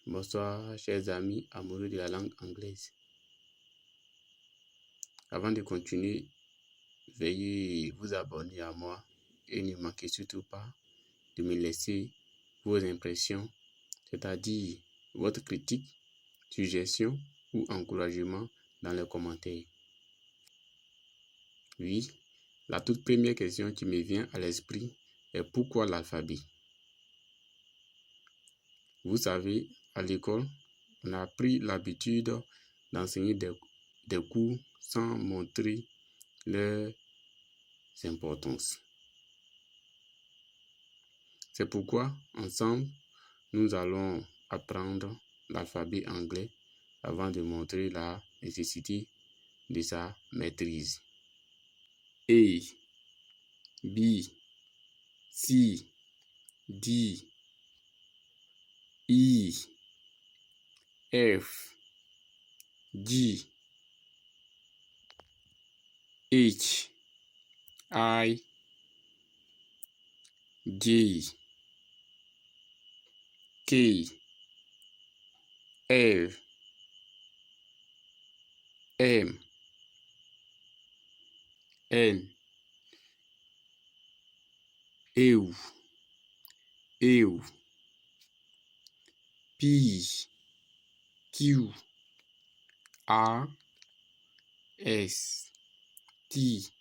Bonsoir, chers amis amoureux de la langue anglaise. Avant de continuer, veuillez vous abonner à moi et ne manquez surtout pas de me laisser vos impressions, c'est-à-dire votre critique, suggestion ou encouragement dans les commentaires. Oui, la toute première question qui me vient à l'esprit est pourquoi l'alphabet? Vous savez, à l'école, on a pris l'habitude d'enseigner des cours sans montrer leurs importances. C'est pourquoi, ensemble, nous allons apprendre l'alphabet anglais avant de montrer la nécessité de sa maîtrise. A, B, C, D, E, F, G, H, I, J, K, L, M, N, EU, P, Q, R, S, T,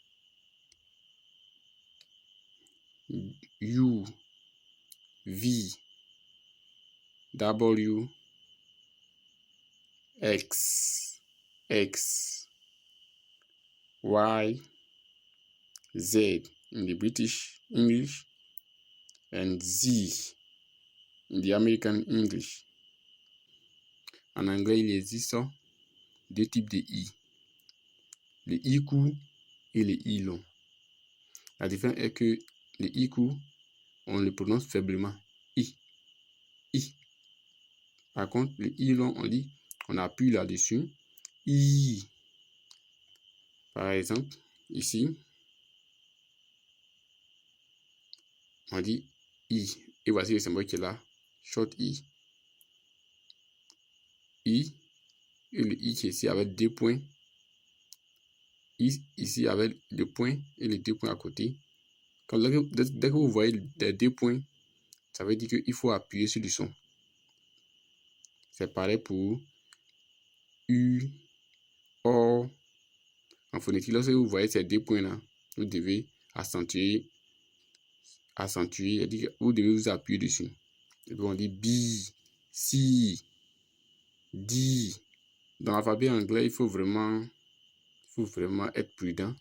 U, V, W, X, Y, Z in the British English, and Z in the American English. En anglais, il existe deux types de I. Le I court et le I long. La différence est que le I court, on le prononce faiblement. I. Par contre, le I long, on appuie là-dessus. I. Par exemple, ici, on dit I. Et voici le symbole qui est là. Short I. I. Et le I qui est ici avec deux points. I ici avec le point et les deux points à côté. Dès que vous voyez les deux points, ça veut dire qu'il faut appuyer sur le son. C'est pareil pour U, O. En phonétique, lorsque vous voyez ces deux points-là, vous devez accentuer, vous devez vous appuyer dessus. Et puis on dit B, C, D. Dans l'alphabet anglais, il faut vraiment être prudent.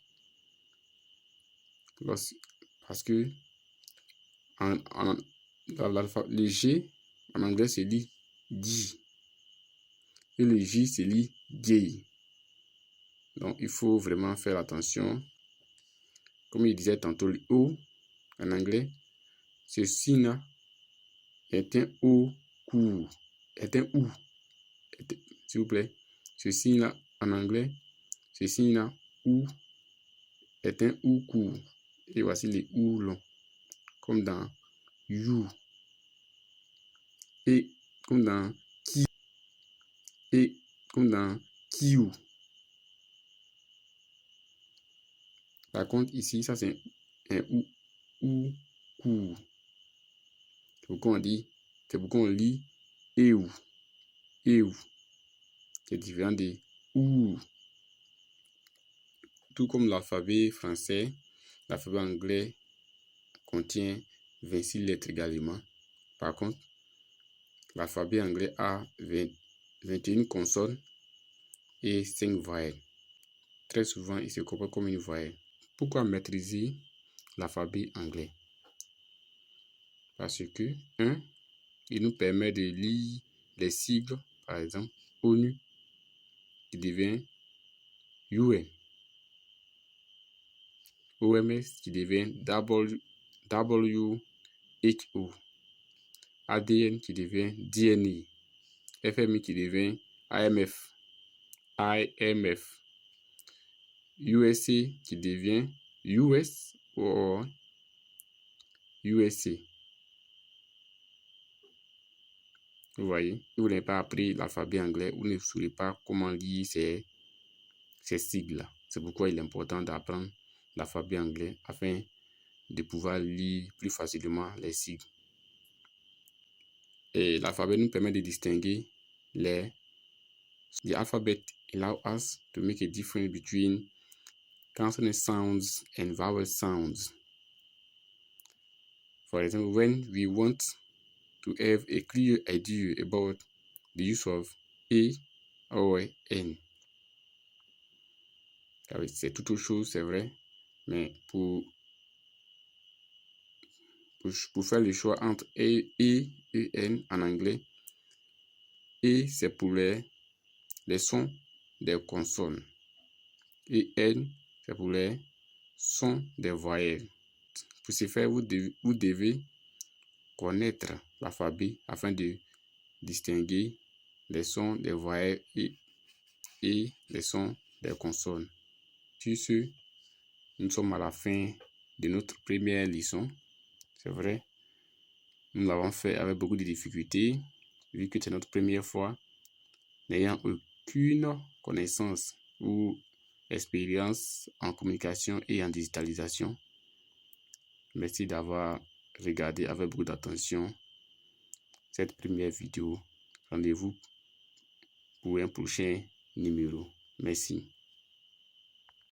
Parce que le G en anglais se lit G. Et le J se lit J. Donc il faut vraiment faire attention. Comme il disait tantôt, le O en anglais, ceci-là est un O court. Est un OU. S'il vous plaît. Ceci-là en anglais, ceci-là OU est un OU court. Et voici les OU longs. Comme dans You. Et comme dans Ki. Et comme dans Kiu. Par contre, ici, ça c'est un OU court. C'est pourquoi on lit EU. C'est différent de OU. Tout comme l'alphabet français, l'alphabet anglais contient 26 lettres également. Par contre, l'alphabet anglais a 21 consonnes et 5 voyelles. Très souvent, il se comporte comme une voyelle. Pourquoi maîtriser l'alphabet anglais? Parce que, 1, il nous permet de lire les sigles, par exemple, ONU, qui devient UN. OMS, qui devient WHO. ADN, qui devient DNA. FMI, qui devient IMF. USA, qui devient US ou USA. Vous voyez, si vous n'avez pas appris l'alphabet anglais, vous ne saurez pas comment lire ces sigles-là. C'est pourquoi il est important d'apprendre l'alphabet anglais afin de pouvoir lire plus facilement les sigles. Et l'alphabet nous permet de distinguer the alphabet allows us to make a difference between consonant sounds and vowel sounds. For example, when we want to have a clear idea about the use of A or N. C'est tout autre chose, c'est vrai, mais pour faire le choix entre E et N en anglais, E c'est pour les sons des consonnes et N c'est pour les sons des voyelles. Pour ce faire, vous devez connaître l'alphabet afin de distinguer les sons des voyelles et les sons des consonnes. Sur ce, nous sommes à la fin de notre première leçon. C'est vrai, nous l'avons fait avec beaucoup de difficultés, vu que c'est notre première fois, n'ayant aucune connaissance ou expérience en communication et en digitalisation. Merci d'avoir regardé avec beaucoup d'attention cette première vidéo. Rendez-vous pour un prochain numéro. Merci.